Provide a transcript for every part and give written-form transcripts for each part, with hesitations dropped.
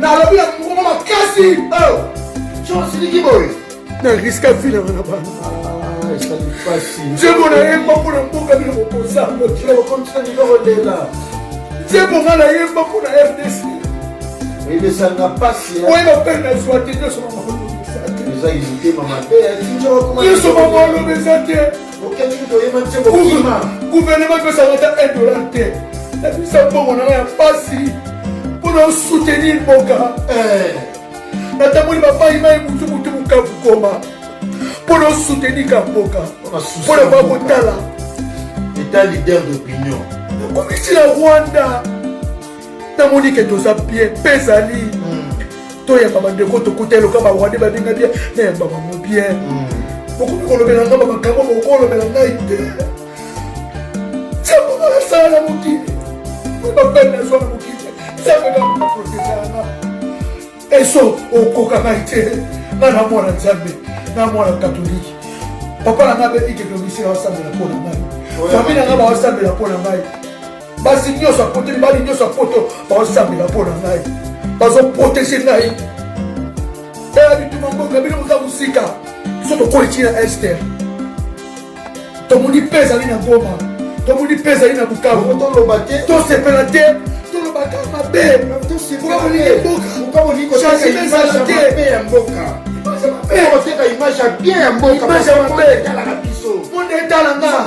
Na lobi ya mukoma makasi. Oh. Chance liki boy. Na risque fina na bana. Ça lui facile. Je mon ayemba pour le mboka bino moposa. Mokila bakomisa ni kodela. Je mon ngala yemba pour la RDC. Il ça n'a pas si. Oui, ma peine à soit de son maman. Les a hésité maman. Ils sont maman le besaté. Auquel tu dois y mettre au gouvernement que ça va être $1. La puissance pour mon n'a pas si. Pour nous soutenir mon gars. Nathalie papa il m'a écouté mon cas comment. Pour nous soutenir Kamboka. Pour le Babotala. État leader d'opinion. Comme ici la Rwanda. Namoni que tous a bien pesali. Toi ya baba de koto kote le kaba Rwanda ba binga bien. Mais baba mo bien. Beaucoup ko lo belanga baba kabo ko lo belanga ite. C'est pour ça la mokini. Ba peine na zo la mokini. Ça va pas protéger na. Eso o koka na ite. Na na mwana nzambe. Na mwana catholique. Papa na ngabe ike domicile wa sambe la pona ngai. Famille na ngaba wa sambe la pona ngai. Basi nyoso apoto bali nyoso apoto baosambela mpona ngai bazoprotege ngai eya bitumamboka bino moza mosika so tokoleki na ester tomoni mpe ezali na ngoma tomoni mpe ezali na bukavu tosepela te tolobaka mabe monde etalanga.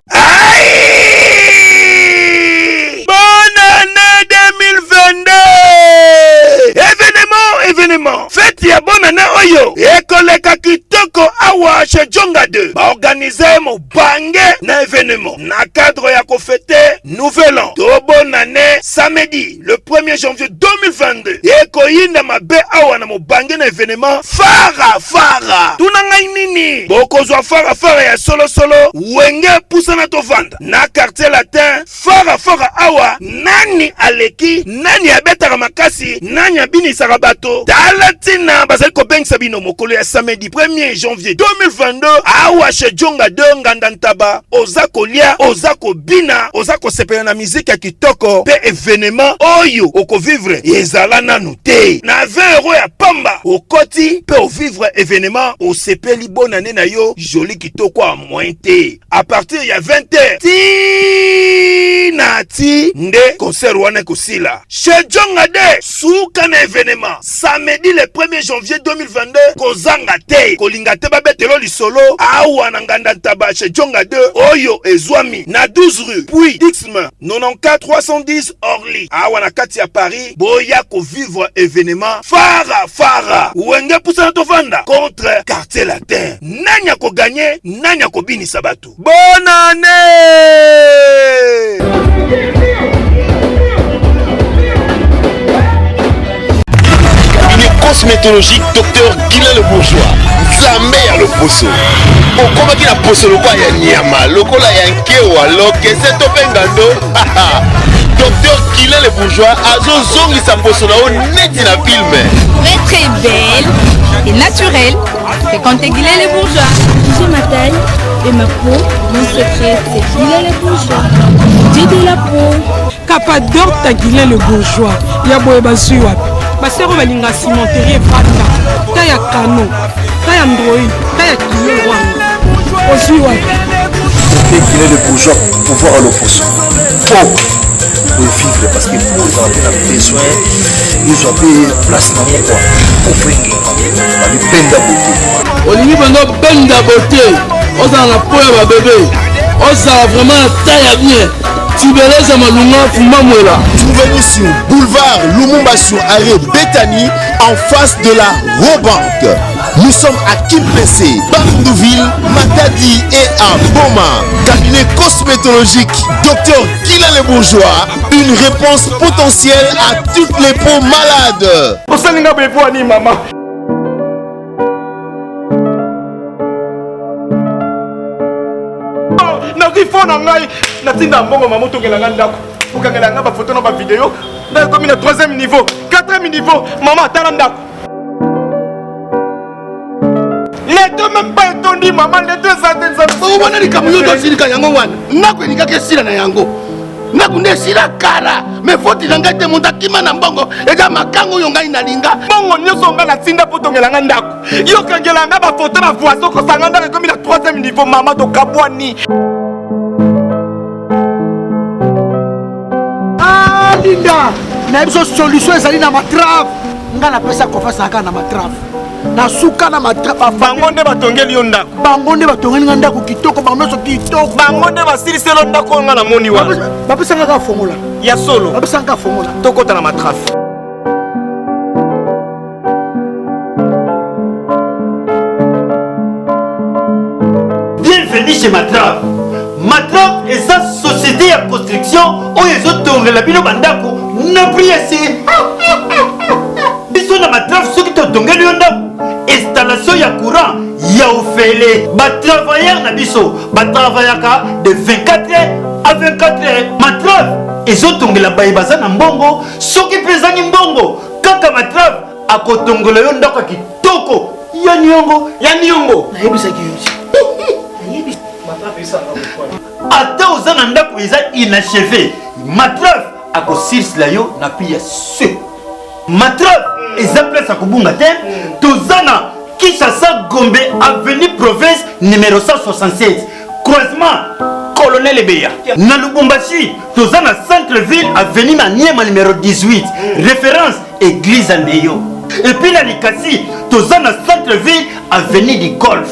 Bonne année 2022. Événement. Fête ya bonne année oyo. Ekoleka kitoko awa chez Djonga 2. Ba organiser mo bange na événement. Na cadre ya ko fêter nouvel an. To bonne année samedi le 1er janvier 2022. Ekoyinda mabe awa na mo bange na événement fara. Tuna ngai nini? Bokozwa fara ya solo wenge pusana to vanda. Na quartier latin fara awa nani aleki nani abetaka makasi nani abinisaka bato talatina bazali kobengisa bino mokolo ya samedi 1er janvier 2022 awa chez Djonga 2 nganda ntaba oza kolia oza kobina oza kosepela na miziki ya kitoko pe événement oyo okovivre ezala nanu te na 20 € ya pamba okoti pe ovivre événement osepeli bonne année na yo joli kitoko a moins te à partir ya 20h ti nde concert wana kosila chez Djonga 2 suka na événement samedi le 1er janvier 2022 kozanga te kolinga te babetelo lisolo awa na nganda ntaba chez Djonga 2 oyo ezwami na 12 rue puis Dixme 94 310 Orly awa na kati ya Paris boya ko vivre événement fara wenge pusana to vanda contre quartier latin nanya ko gagner nanya ko binisa bato bonne année. Cosmétologique Dr Guilain le Bourgeois Zambé le poso okomaki na poso lokola ya nyama lokola ya nkewa lokese to pengando Dr Guilain le Bourgeois azozongisa poso na o neti na filme. Pour être très belle et naturelle, fréquentez Guilain le Bourgeois. J'ai ma taille et ma peau, mon secret c'est Guilain le Bourgeois. J'ai de la peau. Capador ta Guilain le Bourgeois. Ya boye bazui wapi. Basero balinga cimenterie vanda. Ta ya kano, ta ya android, ta ya kilo wanga. Ozui wapi. C'était Guilain le Bourgeois pour voir l'opposo. Oh, pour vivre parce que pour avoir besoin, ils ont des places dans mon roi. Pour venir, on lui peine la beauté. Olingi bando peine la beauté. On a la peau à bébé. On a vraiment la taille à bien. Tibeleza Malunga Fumamwela. Trouvez-nous sur boulevard Lumumba sur arrêt Bethany en face de la Robank. Nous sommes à Kimpese, Bandouville, Matadi et à Boma. Cabinet cosmétologique Dr Guilain le Bourgeois. Une réponse potentielle à toutes les peaux malades. Natinda mbongo mamoto kelanga ndako ukangela nga ba photo na ba vidéo na komi na 3e niveau 4e niveau maman tala ndako les deux même pas étonné maman les deux ça Vous voyez les camions de Sili Kanyango wana. Naku ni kake sila na yango. Naku ne sila kara. mais faute na ngai te moto akima na mbongo eza makango oyo ngai nalinga mbongo nyonso nga na tinda po tongelanga ndako yo kangelanga bafoto na voisin kosanga ndako ekomi na 3e niveau mama tokabwani linda na biso solution ezali na matrave nga napesa confiance aka na matrave na suka na matrave bango nde batongeli yo ndako bango nde batongeli nga ndako kitoko bango nyonso kitoko bango nde basiliselo ndako nga na moni wana bapesanga ka fongola ya solo bapesanga ka fongola tokota na matrave. Bienvenue chez Matrave. Matrave est sa société de construction où ils ont tourné la bino bandako n'a pris assez. Ils sont dans Matrave ceux qui ont tourné le installation ya courant ya ofele ba travailleurs na biso ba travaillaka de 24 heures à 24 heures. Matrave ils ont tourné la baïbaza na mbongo ceux qui pesani mbongo kaka Matrave akotongola yo ndako kitoko ya nyongo na yebisa ki ata oza na ndako eza inachevé Matrave akosirsila yo na pia se Matrave eza place akobunga te toza na Kinshasa Gombe avenue province numéro 167 croisement Colonel Ebeya na Lubumbashi toza na centre ville avenue Maniema numéro 18 référence église Andeyo et puis na Likasi toza na centre ville avenue du Golf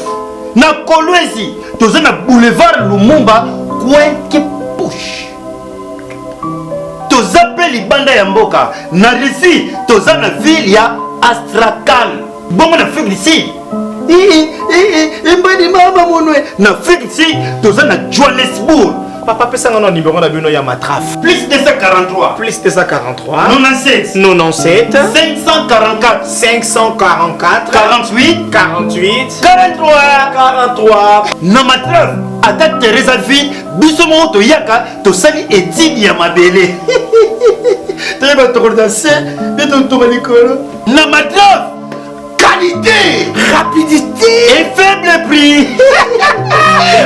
na Kolwezi toza na boulevard Lumumba coin ke push toza pe libanda ya mboka na Risi toza na ville ya Astrakhan bongo na Afrique du Sud embadi mama monwe na Afrique du Sud toza na Johannesburg. Papa pesanga no numéro na bino ya Matrave plus 243 plus 243 97 97 544 544 48 48 43 na Matrave ata Teresa vie biso mo to yaka to sali étude ya mabele très autorisation et to to likolo na Matrave qualité rapidité et faible prix.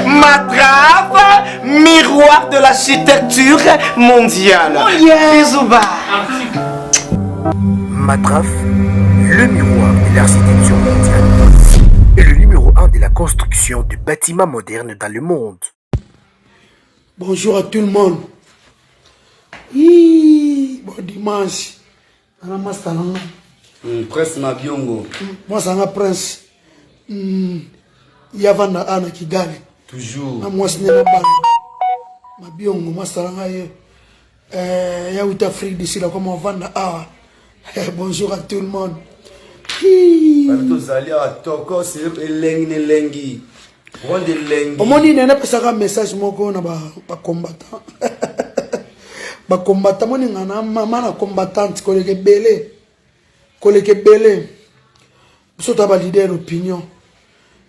Matrave, miroir de l'architecture mondiale. Bisous bas. Matrave, le miroir de l'architecture mondiale et le numéro 1 de la construction de bâtiments modernes dans le monde. Bonjour à tout le monde. Bon dimanche. Prince Mabiongo. Moi, c'est un prince. Yavana Ana Kigali. Toujours. Moi, c'est un Mabiongo. Moi, c'est un Yaout Afrique d'ici là, comme on va bonjour à tout le monde. Au moins, il y a un message pour combattant. Ba combattant, moi, maman combattante, collègue belé. Collègue belé. Biso ta valider l'opinion.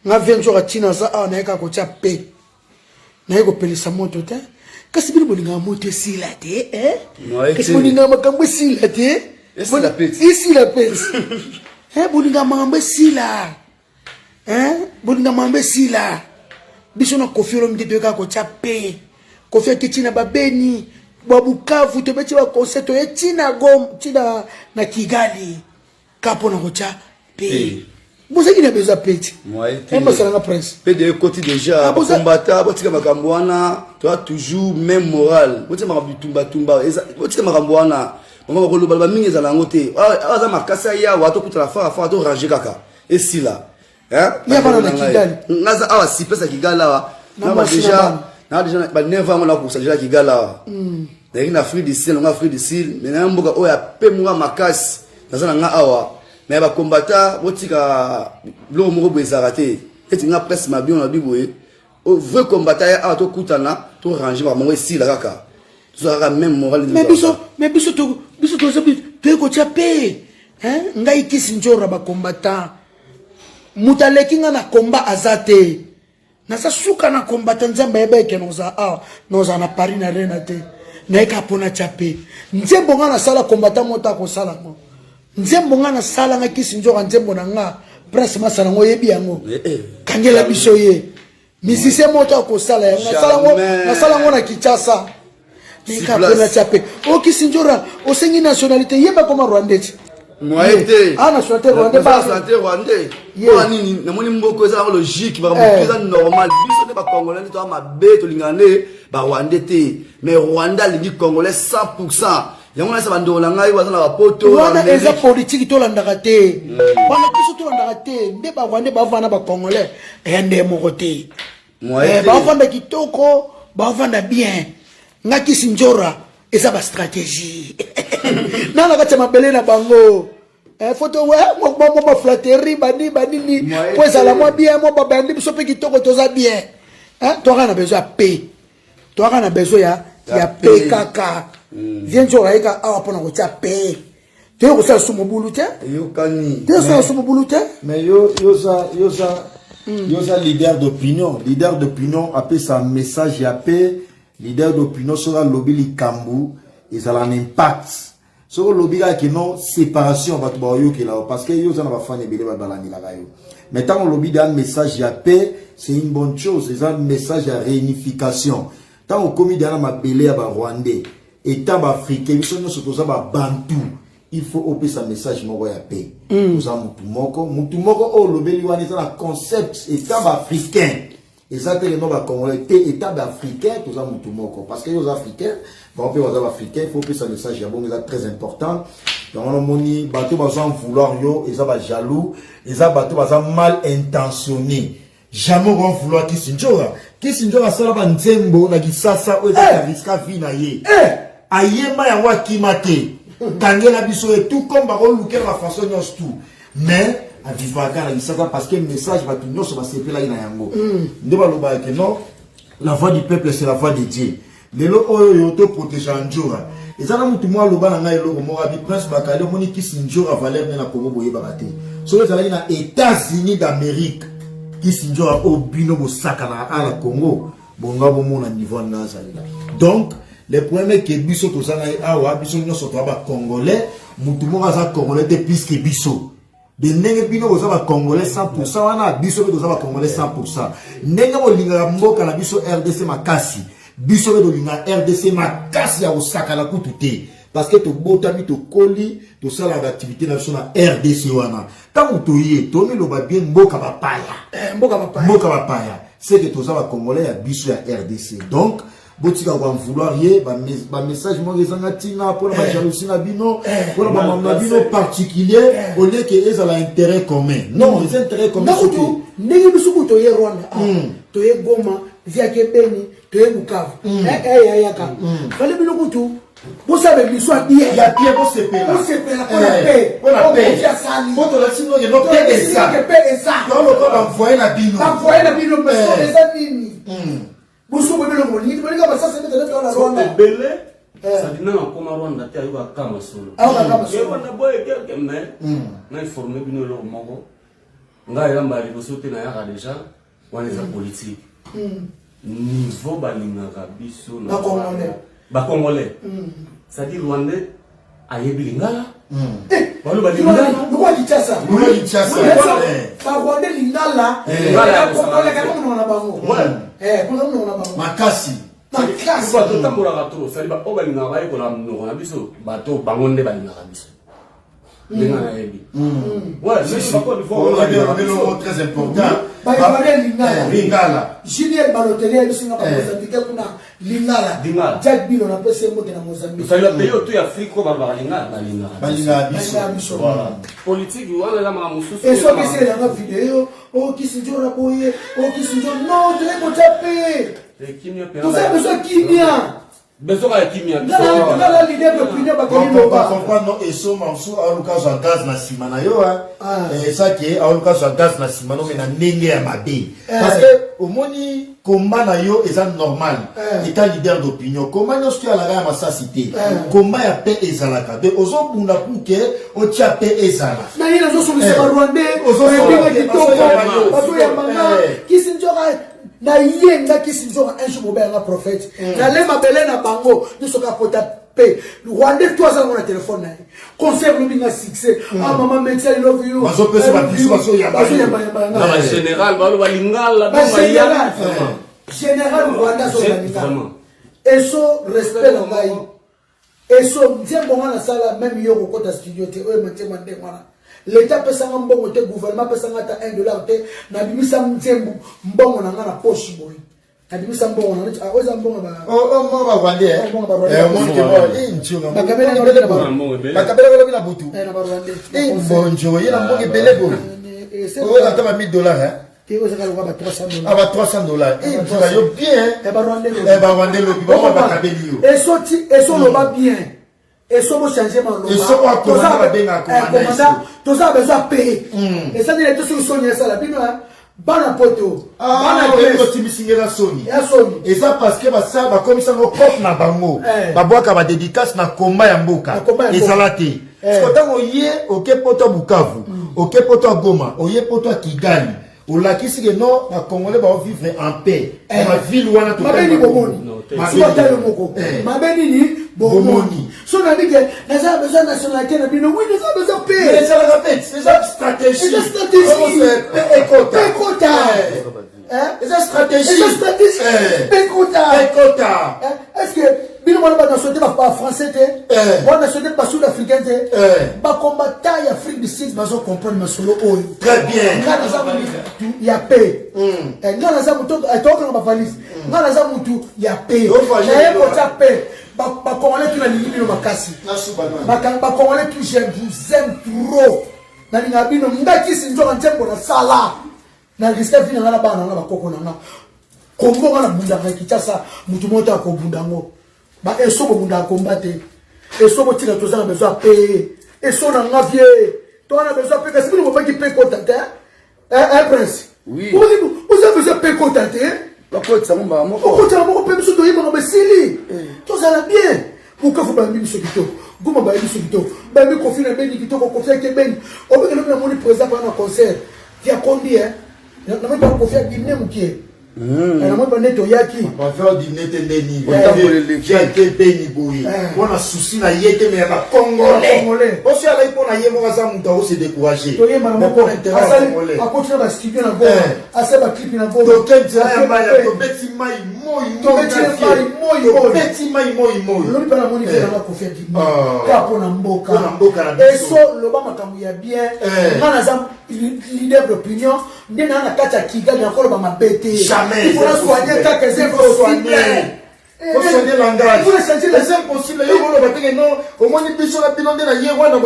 Nga venzo ka tina za a na ka ko cha pe. Na ko pelisa moto te. Kasi bino bolinga moto sila te, Kasi bolinga makambo sila te. Ici la pète. Ici la pète. Bolinga makambo sila. Bolinga makambo sila. Biso na kofiro mdebe ka ko cha pe. Kofia kitina babeni. Babukavu to beti ba concert ya tina gom tina na Kigali. Kapo na ko cha pe. Vous avez une besoin de pète. Moi, prince. de côté déjà, combattant, tu as toujours même moral. Tu as tumba tumba. Tu as makamboana. On va relever le mingi za langote. Ah, ça makasa ya wato kutra fa to ranger kaka. Et si là. Hein? Il y a pas na Kigali. Naza awa si pesa Kigali là. Na déjà ba 9 ans on a pour ça déjà Kigali là. Na ina Afrique du Sud, on a Afrique du Sud, mais na mboka oya pe mwa makasi. Naza nga awa. Mais ba combattant botika lo moko bezara te eti nga presse ma bien na biboye au vrai combattant a to kutana to ranger ba mo esi la kaka to sera même moral. Mais biso to ko chape ngai kisi njora ba combattant mutaleki nga na combat azate na sa suka na combattant nzamba ebeke noza na Paris na rena te na eka pona chape nzembo nga na sala combattant mota ko sala ngo nzembo nga na sala nga kisi njoka nzembo na nga presse masala ngo yebi yango kangela biso ye misise moto ko sala yango na sala ngo na Kinshasa Nekapela chape. O Kisinjora, o sengi nationalité yeba comme rwandais. Moi été. Ah nationalité rwandais pas. Nationalité rwandais. Moi nini na moni mboko ça logique ba mboko normal. Biso ne ba congolais to ma bête lingane ba rwandais té. Mais Rwanda lingi congolais 100%. Yango na sa bandola ngai wa na ba poto. Rwanda eza politique to landaka té. Wana biso to landaka té. Nde ba rwandais ba vana ba congolais. Ende moko té. Moi ba vanda kitoko, ba vanda bien. Nga Kisinjora eza ba stratégie. Nana kati mabele na bango. Photo ouais, moi flatterie bani ni. Pour ça la moi bien, moi bandi biso pe kitoko toza bien. Toi on a besoin de paix. Toi on a besoin ya paix kaka. Viens Jora eka awa pona ko tia paix. Tu es ça sur mon boulot te? Yo kani. Tu es ça sur mon boulot te? Mais yo ça leader d'opinion appelle ça message ya paix. Leader d'opinion sera lobby li kambu et ça a un impact. Sur le lobby qui non séparation va te là parce que yo ça va faire des dans la yo. Mais tant le lobby d'un message à paix, c'est une bonne chose, c'est un message à réunification. Tant on commis dans ma belé à Rwandais et tant africain, ils sont surtout ça bantou. Il faut opérer ce message mo ya paix. Nous avons mutu moko au lobby li wana ça concept et tant africain. Et ça, c'est le nom de la Congolais, État africain, tout ça, parce que les Africains, bon, les Africains, il faut que ce message est très important. Donc, on a dit, bateau, bazan vouloir yo, ils sont jaloux, ils sont bateau, bazan mal intentionné. Jamais on vouloir Kisinjora. Kisinjora, ça, là, nzembo, na gisasa, ou ça, risque vie na ye. Ayema ya wa kimate. Kangela biso et tout, comme baron luker la façon nyos tout. Mais, à vivre parce que le message va tout se passer là yango. La voix du peuple c'est la voix de Dieu. Les lots yo te protéger en jour. Et ça na mutu moi loba na ngai loko mo abi prince bakale moni Kisinjora valeur na Congo boye bakate. So les allés na États-Unis d'Amérique Kisinjora au bino bo sakana à la Congo bonga bo mona niveau na zalila. Donc les premiers que biso to sana awa biso nyo so ba congolais mutu mo za congolais de plus que biso. De nenge bino boza ba congolais 100% wana biso be boza ba congolais 100%. Nenge bo linga mboka na biso RDC makasi. Biso be linga RDC makasi ya osaka la kutute. Parce que to botami to koli to sala activité na biso na RDC wana. Tango to ye to mi lo ba bien mboka ba paya. Mboka ba paya. C'est que toza ba congolais ya biso ya RDC. Donc botika va vouloir yé ba message mo ezanga tinga pour la jalousie na bino pour la maman bino particulier au lieu que ils ont l'intérêt commun. Non, les intérêts communs surtout ndenge bisuku to ye Rwanda to ye Goma via Kebeni to ye Bukavu yaka fallait bino kutu pour ça be biso bien ya bien pour se payer pour la paix pour to la sino que no paix ça dans le corps envoyer na bino mais ça nini Busu bebe lo moni, bebe ka basa sebe tele na Rwanda. Bele. Ça dit non, comme Rwanda te ayo kama solo. Kama solo. Rwanda boy quelque mais na informer bino lo moko. Nga ya mbali bosote na ya déjà, wana za politique. Niveau balinga biso na ba Congolais. Ça dit Rwandais ayebi lingala. Walo balinga. Ngwa lichasa. Ba Rwandais lingala. Ba Congolais kana na bango. Makasi. Makasi. Ba to tambola trop, ça dit ba obalinga ba ekola mnoko na biso, ba to bangonde balinga biso. Linga na yebi. Ouais, c'est pas quoi de voir. Très important. Ba lingala. Julien Balotelli biso na Mozambique kuna lingala. Jack Bilo na pese mo na Mozambique. Ça la paye to Afrique ko ba lingala, balinga biso. Voilà. Politique wala la ma mususu. Et so que c'est la vidéo, oh Kisinjora boye, oh Kisinjora non, tu es pour taper. Tout ça besoin kimia. Besoin de kimia. La l'idée de punir ba on va comprendre et so mansu a luka za gaz na simana yo et ça qui est a luka za gaz na simana mais na ndenge ya mabe. Parce que au moni combat na yo est normal. État leader d'opinion. Comment nous tu à la ma cité. Combat ya paix ezalaka. De ozo bunda pour que o tia paix ezala. Na ina zo solution rwandais. Ozo ya manga Kisinjora na yenga Kisinjora un jour un prophète. Na le mabele na bango nous soka pota paix. Rwandais toi ça mon téléphone na. Conserve le binga succès. Ah maman médecin I love you. Bazo pesa ba biso bazo ya ba. Na général balo balingala ba général Rwanda so balingala. Et so respect na ngai. Et so nzembo ngana sala même yo kokota studio te oyo matema ndenge wana. L'État peut s'en mbongo te gouvernement peut s'en ata $1 te na bimisa nzembo mbongo na ngana poche boy. Na bimisa mbongo na oza mbongo ba. Mo ba Rwandais. Mo ke mo nchunga. Bakabela ngolo na ba. Bakabela ngolo na butu. Na ba Rwandais. Bonjour, yena mbongo belé bo. Oza ta ba $1000 hein. $300. Ah bah $300. Et tu vas bien. Et bah Rwandais. Et bah Rwandais le plus. On va cabelio. Et so le va bien. Et so mo changer ma lo. Et so va commander bien à commander. Tout ça besoin payer. Et ça dit tout sur Sony ça la bino hein. Bana poto. Bana poto timisinga Sony. Ya Sony. Et ça parce que ça va comme ça ngo propre na bango. Ba boka ba dédicace na komba ya mboka. Et ça la té. Quand on y est au Kepoto Bukavu, au Kepoto Goma, au Yepoto Kigali. Au lakisi que non, les Congolais vont vivre en paix. Ma ville wana tout. Mabeni bomoni. Mabeni ni bomoni. Son ami que les gens besoin de nationalité, oui, les gens besoin de paix. Mais ça la répète, c'est ça stratégie. C'est la stratégie. Pécota. C'est la stratégie. Pécota. Est-ce que bino mwana ba nationalité ba français te? Ba nationalité ba sud-africain te? Ba combattant ya Afrique du Sud bazo comprendre masolo oyo. Très bien. Ngana za mutu ya paix. Ngana za mutu atoka na valise. Ngana za mutu ya paix. Na yebo ta paix. Ba Congolais tu na limite no makasi. Ba Congolais tu je vous aime trop. Na linga bino ngaki sinjo ntembo na sala. Na risque vina ngana bana na bakoko na nga. Kombo ngana bunda ka kitasa mutu moto akobundango. Ba eso bo bunda combattre. Eso bo tika tozana besoin payer. Eso na nga vie. Toi on a besoin payer parce que nous pas qui payer contact hein prince. Oui. Vous avez besoin payer contact hein. Bakoti sa mba moko. Bakoti sa moko pe biso to yeba no besili. Tozala bien. Pourquoi vous bambi biso kito? Goma ba biso kito. Ba mi confiner ben kito ko confier ke ben. O be ke na moni président pendant concert. Via condi hein. Na me pas confier dîner mukie. Na mo ba neto yaki. On va faire dîner te neni. On va faire ke beni boui. On a souci na yete mais ba congolais. O si ala ipo na yemo za muta o se décourager. To yema na mo intérêt. A continuer ba studio na go. A se ba clip na go. To kenza ya maya to beti mai moi. To beti mai moi. Lo bi na moni fe na ko fe dîner. Ka pona mboka. Et so lo ba makambu ya bien. Ngana za leader d'opinion. Ndena na kata Kigali na ko ba mabete. Jamais. Il faut soigner quelques impossibles. Il faut changer le langage. C'est impossible. Au moins, il peut se rappeler dans la Yéwana.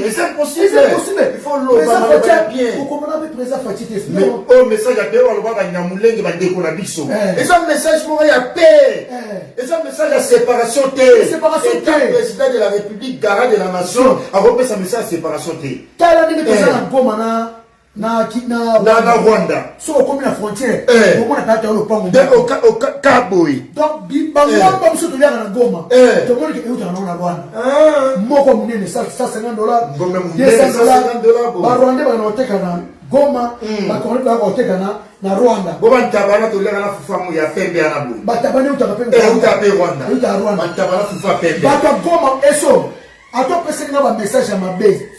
C'est impossible. Il faut l'eau. Bien. Vous comprenez le président Fatih. Mais au message à paix, on va Nyamuleng qui va décoller biso. Et ça, message pour la paix. Et ça, message à séparation T. Séparation T. Le président de la République, garant de la nation, a repris sa message à séparation T. Quel est le président de Goma na Rwanda. So comme la frontière. Comment on a pas le pont. Au Kaboy. Donc bango comme so to ya na Goma. To mo ke uta na Rwanda. Moko munene $150. $200. Ba Rwanda ba na oteka na Goma, ba Kongo ba oteka na Rwanda. Bo bantabana to leka na fufamu ya pembe na bu. Ba tabani uta pembe. Uta pe Rwanda. Uta Rwanda. Bantabana fufa pembe. Ba to Goma eso. Ato pese na ba message ya mabe.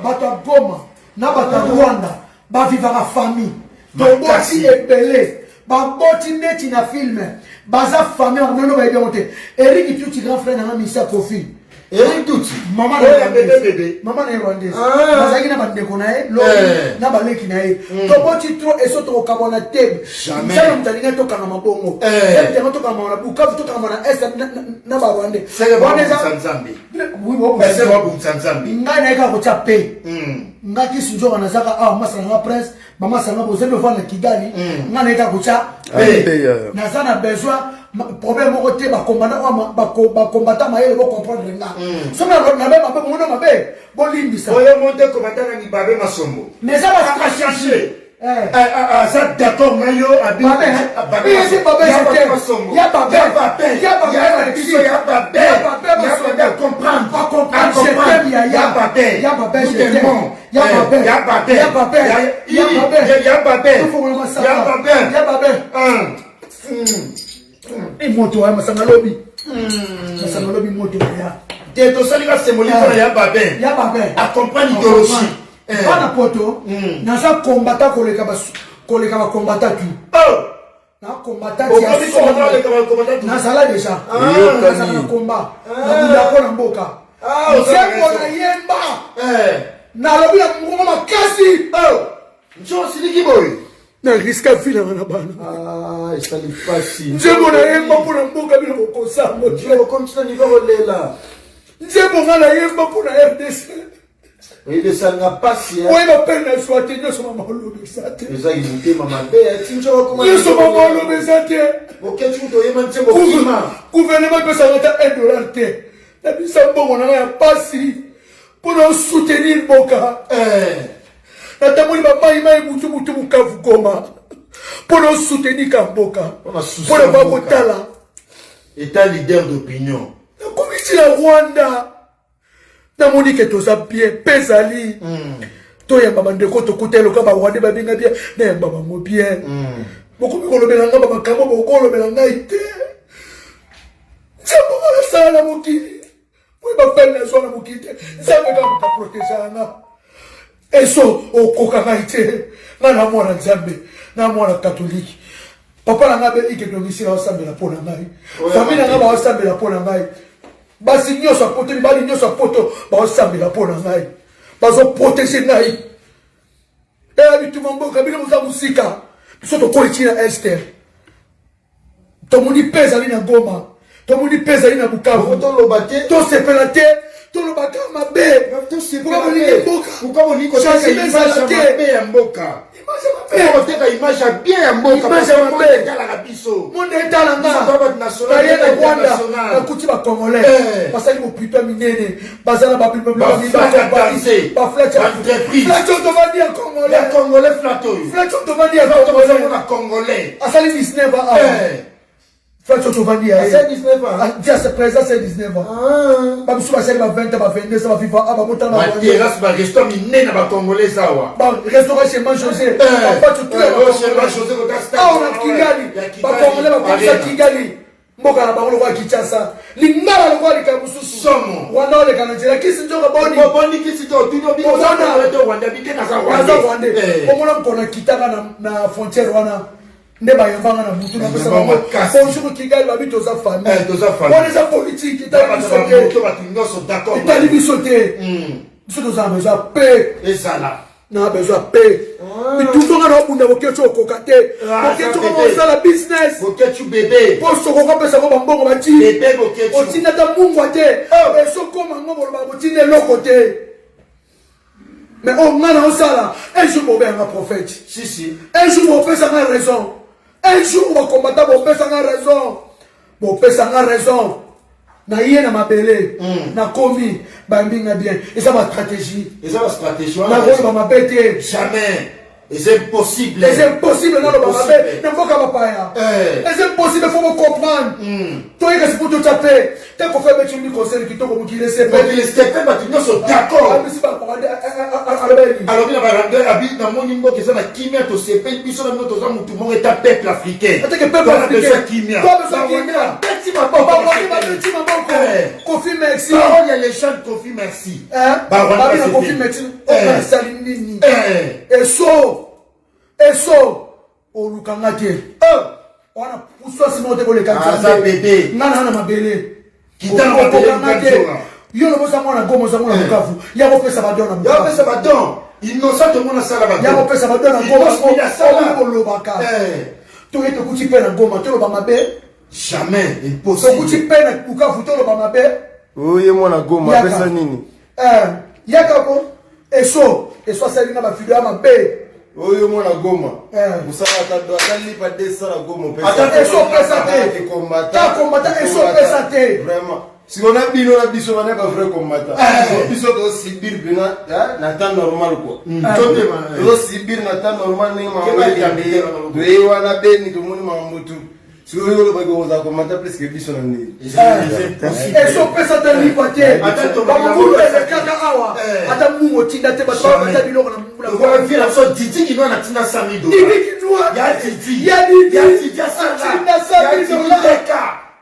Ba to Goma na ba to Rwanda. Ba vivre la famille. Donc, si épelé, ba boti neti na film, baza famille, on ne va pas monter. Eric Tuti, grand frère, n'a mis sa profil. Eric Tuti, maman bébé. Maman est rwandaise. Bazaki na bande konae, lo na baleki nae. To boti trop et soto au kabona teb. Jamais. Ça me talina to kana mabongo. Et to kana mona buka to kana mona est na ba rwandais. C'est bon Nzambi. Oui, bon. C'est bon Nzambi. Ngana ka ko chape. Ngati sinjo wanazaka masanga prince mama sanga bozembe vana Kigali ngana ita kucha nazana besoin problème côté ba combattant maele bo comprendre nga sona na ba ba mona mabe bo limbisa oyo monte combattant ni babe masombo mais ça va se changer ça d'accord ngayo abi Bana poto naza combattant koleka ba combattant tu na combattant na sala déjà na combat na bunda ko na mboka nzembo na yemba na lobi na mungu makasi Njo siliki boy na riska fina na bana isali pasi nzembo na yemba pona mboka bino kokosambo njo kontina ni lela nzembo na yemba pona RDC ile sanga pasi ouais ma peine na soite nyo so mama lobi sate eza imite mama be tinjo ko nyo so mama lobi sate oketu to yema nzembo kima gouvernement peut s'arrêter $1 te na bisa mbongo na ya pasi pour soutenir Boka na tamoni ba mai mutu mukavu goma pour soutenir Kamboka pour ba kotala état leader d'opinion na komiti la Rwanda na moni ke toza bien pesali to ya baba ndeko to kutelo ka ba Rwanda ba binga bien na ya baba mo bien boko ko lobela ngaba makambo boko lobela ngai te Nzambe wala sana mokili. Mwe bapele na zona mokili. Nzambe ka protéger nga. Eso okoka ngaite. Na mwana Nzambe, na mwana catholique. Papa na ngabe ike domicile osambela pona ngai. Famille na ngaba osambela pona ngai. Basi nyoso poto bali nyoso poto ba osambela pona ngai. Bazo protéger ngai. Bitu mamboka bino muza musika. Bisoto ko ichina Esther. Tomuni pesa lina Goma. Tomuni pesa ina Bukavu. To lobate, to sepelate, to lobaka mabe. To sepelate. Bukavu niko chance image mabe ya mboka. Image mabe. Teka image bien ya mboka. Image mabe kala kabiso. Monde etala nga. Sababu national na Rwanda. Na kuti ba Congolais. Basali mo pupa minene. Bazala ba pupa minene. Ba flash entreprise. Flash to vandi ya Congolais. Ya Congolais flato. Flash to vandi ya Congolais. Asali 19 ans. Flash to vandi ya. Asali 19 ans. Dia se présent c'est 19 ans. Ba biso basali ba 20 ba 22 ça va FIFA ba motana ba terrasse ba restaurant minene ba Congolais sawa. Ba restaurant chez Man José. Ba tu tout. Chez Man José ko kasta. Ah on a Kigali. Ba Congolais ba komisa Kigali. Mboka na bango kwa Kinshasa. Lingala lokwa likabususu. Somo. Wana ole kana njira kisi njoka boni. Boni kisi to tuno bi wana weto Rwanda bike na za Rwanda. Omona mkona kitaka na frontière wana. Ndeba yambanga na mutu na pesa bango. Bonjour Kigali ba bito za famille. To za famille. On est en politique, ita bisote. To ba tingo so d'accord. Ita bisote. Bisote za besoin paix. Et ça là. Na besoin paix. Bituto nga na bunda bokecho kokate. Bokecho ko za la business. Bokecho bébé. Poso ko pesa ko bambongo bati. Bébé bokecho. Otinda ta mungu ate. Eso koma ngobo ba botinde lokote. Mais on a sala. Un jour on un prophète. Si si. Un jour on peut ça raison. Un jour on va combattre on peut ça raison. On peut ça raison. Na yena mabele na komi bambinga bien et ça va stratégie na ko ba mabete jamais c'est impossible na lo ba mabete na ko ka paya c'est impossible faut me comprendre toi que c'est pour tout taper tant qu'on fait mettre une conseil qui to ko mukile c'est pas il est pas tu nous sommes d'accord alors il va rendre habit na moni ngo que ça na kimia to c'est pas biso na moto za mutu mo eta peuple africain parce que peuple africain kimia Kofi merci. Parole ya les chants Kofi merci. Babina Kofi merci. On salinini. Eso. Olukangate. Wana puswa sino te bole kanza. Asa bébé. Nana na mabele. Kitana mabele. Yo no bosa mwana gomo za mwana Bukavu. Ya ko pesa badona. Ya ko pesa badon. Innocent mwana sala badon. Ya ko pesa badona gomo. Ko lobaka. To yeto kuti pena goma to loba mabe. Jamais impossible. Kuti pena Bukavu to loba mabe. Oye mwana goma pesa nini? Yakako eso salinga ba video mabe. Oyo mwana goma. Musala tado atalipa desa la goma pesa. Ata eso pesa te. Ta combattant eso pesa te. Vraiment. Si on a bino na biso on est pas vrai combattant. Biso to sibir bina na temps normal quoi. Tote ma. To sibir na temps normal ni ma. Doye wana beni to moni mambutu. Si vous voulez que vous avez plus que biso na ni. Eso pesa te lipote. Ba mulu le kaka awa. Ata mungo tinda te ba ba biloko na mula. Kwa vile so titi ki na tinda $100. Titi ki noa. Ya titi. Ya titi. Ya titi ya sana.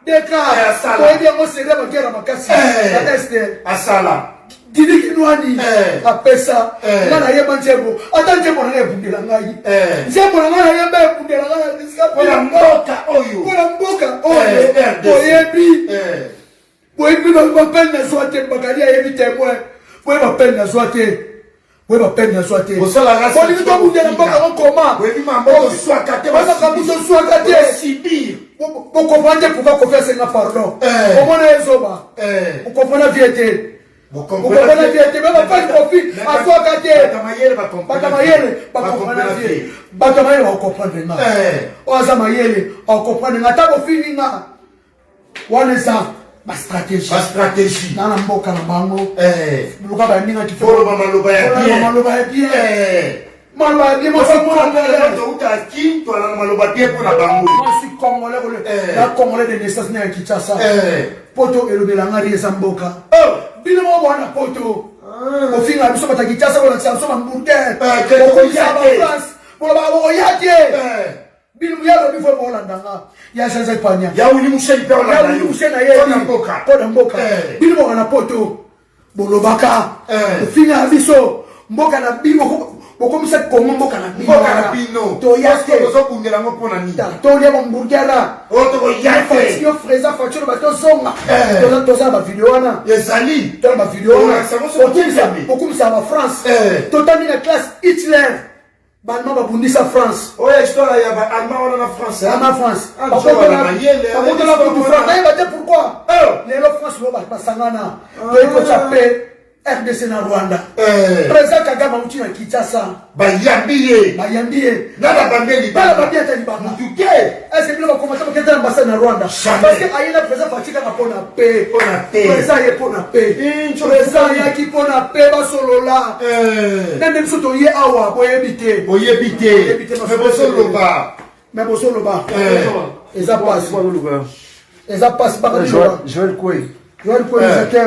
Deka. Kwa hiyo mo sere ba gera makasi. Asala. Didi Kinwani, apesa, nana yeba njebo, ata njebo na yebundela ngai. Njebo na ngai yeba yebundela ngai, Kola mboka oyo. Kola mboka oyo. Oyebi. Oyebi ba peine na soite bakalia yebi témoin. Ba peine na soite. Ba peine na soite. Osala race. Ko ni to bundela mboka koma. Oyebi mambo swakate. Wana kabuzo swakate. Sibir. Vous comprenez pourquoi qu'on fait ce pardon. Comment on est zoba. Vous comprenez la vérité. Vous comprenez la vérité. Mais on va pas de profit. À toi, Katé. Batamayele, va comprendre la vérité. Batamayele, on comprend maintenant. Oazamayele, on comprend maintenant. T'as beau finir. On est ça. Ma stratégie. Ma stratégie. Dans la mboka na bango. Luka ba ninga ki folo ba maloba ya bien. Maloba ya bien. Maloba ya bien. Moi, je suis congolais. La congolais de naissance n'est qui ça. Poto et le belangari et Zamboka. Bino mo wana poto. Au final, nous sommes à Kinshasa, nous sommes en Bourgogne. Nous sommes en France. Pour la barre, Bino ya lo bifo Hollandanga. Ya Jean Pagna. Ya uli Moussel pe Hollanda. Ya uli Moussel na ye. Poto Mboka. Bino mo wana poto. Bolobaka. Au final, biso Mboka na bino. Comme ça, comment Mboka na bino. To yake. Tozo bungela ngo pona ni. To le hamburgera. O to yake. Yo freza facture ba to songa. Toza ba video wana. Yezali. To ba video wana. Beaucoup ça va France. Total na classe Hitler. Balma ba bundisa France. Oya histoire ya ba allemand na France. Na France. Pourquoi? Les France lo ba sangana. To chaper RDC na Rwanda. Président Kagame uti na Kinshasa. Bayambiye. Nana bambeli. Bala babia tani banga. Tuke. Est-ce que nous va commencer à quitter l'ambassade na Rwanda? Parce que ayena président Fatika na pona paix. Président ye pona paix. Président ya ki pona paix ba solola. Nende msoto ye awa boyebite. Mais bosoloba. Eza passe. Eza passe pas Joël Koué.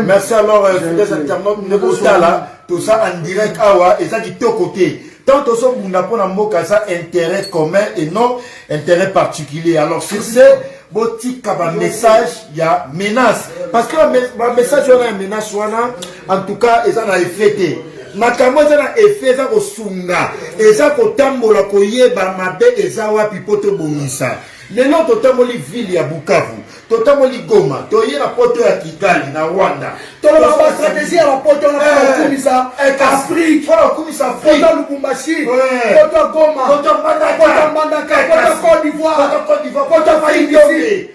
Merci alors, les internautes, nous sommes là, tout ça en direct, et ça dit tout côté. Tant que ça, nous avons ça intérêt commun et non intérêt particulier. Alors, sur ce, un message, il y a menace. Parce que le message, il y a une menace, en tout cas, ils ont effet. Makambo na effet za kosunga eza kotambola koyeba mabe eza wapi poto bomisa lelo totamboli ville ya Bukavu totamboli Goma toyera poto ya Kigali na Rwanda toloba ba stratégie ya poto na komisa Afrique pour komisa Afrique poto Lubumbashi poto Goma poto Mbandaka poto Côte d'Ivoire poto Faïdiofi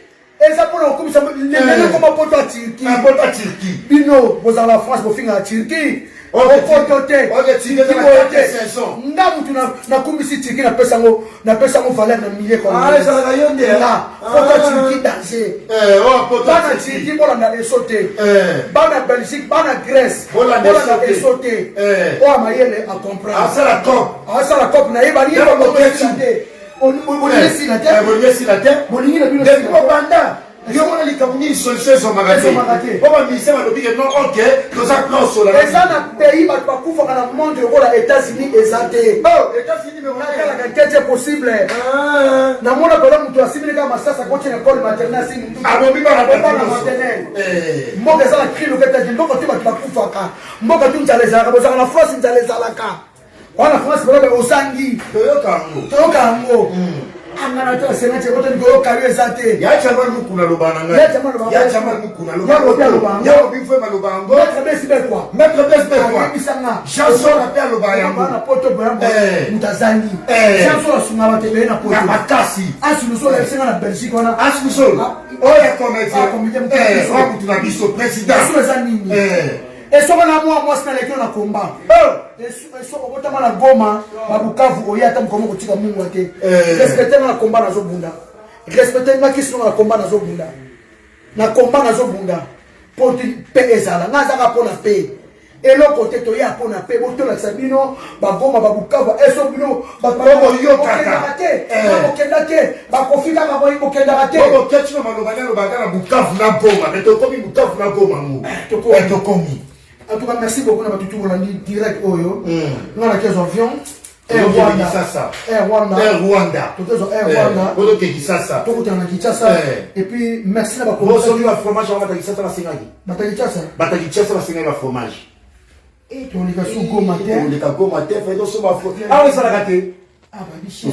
eza pour la komisa lelo comme poto à Turquie bino vous en la France vous finir à Turquie ndamu na kumisi tiki na pesa ngo valeur na millier comme ça la yonde là faut tiki danser bana tiki bola na esote bana Belgique bana Grèce bola na esote o amayele a comprendre ça la cop na yeba ni ko tete on yesi na tete banda yo mona likamuni solution so magaté baba ministère va dire non OK nous appelons cela et ça na pays ba kufa kana monde ko la États-Unis ezate États-Unis mais on a quelque possible na mona pela mtu asimile kama sasa kwa chini école maternelle si mtu abobi ba maternelle mboka za kilo kata ndoko tu ba kufa ka mboka tu njaleza ka boza na France njaleza la ka wana France baba osangi toyoka ngo angana to sena che kote ngoro kawe zate ya chama mukuna lobana ngai ya chama mukuna lobana ya obifwe malobango maître besbe bisanga chanson la pe lobaya na poto boyambo mutazangi chanson la sunga batebe na poto makasi asuluso la senga na Belgique ona asuluso oya comité wa mutuna biso président asuluso zanini et so na moi c'est l'équipe na combat et so obotama na Goma ba Bukavu oya tam komo kotika mungu ate respecter na combat na zo bunda respecter na kiso na combat na zo bunda pour pe ezala na zaka pona pe et le côté to ya pona pe boto la sabino ba Goma ba Bukavu et so bino ba yo kaka ba kofika ba boy bokenda rate bo ketino malobanya lo bagana Bukavu na Goma mais to komi Bukavu na Goma mu to komi. En tout cas, merci beaucoup na batutu la ligne direct oyo. On a quelques avions. Air Rwanda. Bodo ke Kisasa. Tout est en Kinshasa. Et puis merci na ba ko so du fromage on va Kinshasa la singai. Bata Kinshasa la singai ba fromage. toleka so goma te toleka goma te fa so ba fo ah ça la gâté ah ba biche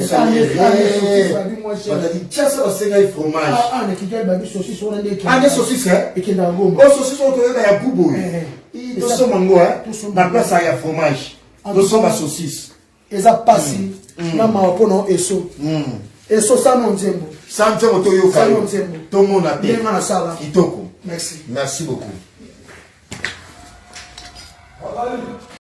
batadi tiasa basenga i fromage ne kikeli ba biche saucisse on ndeki des saucisses et qui na goma oh saucisse on toyeka ya bubo to so mango na place ya fromage to so ba saucisse eza pasi na mawapono eso eso sana nzembo santé moto yo ka to mona te bien na sala kitoko merci beaucoup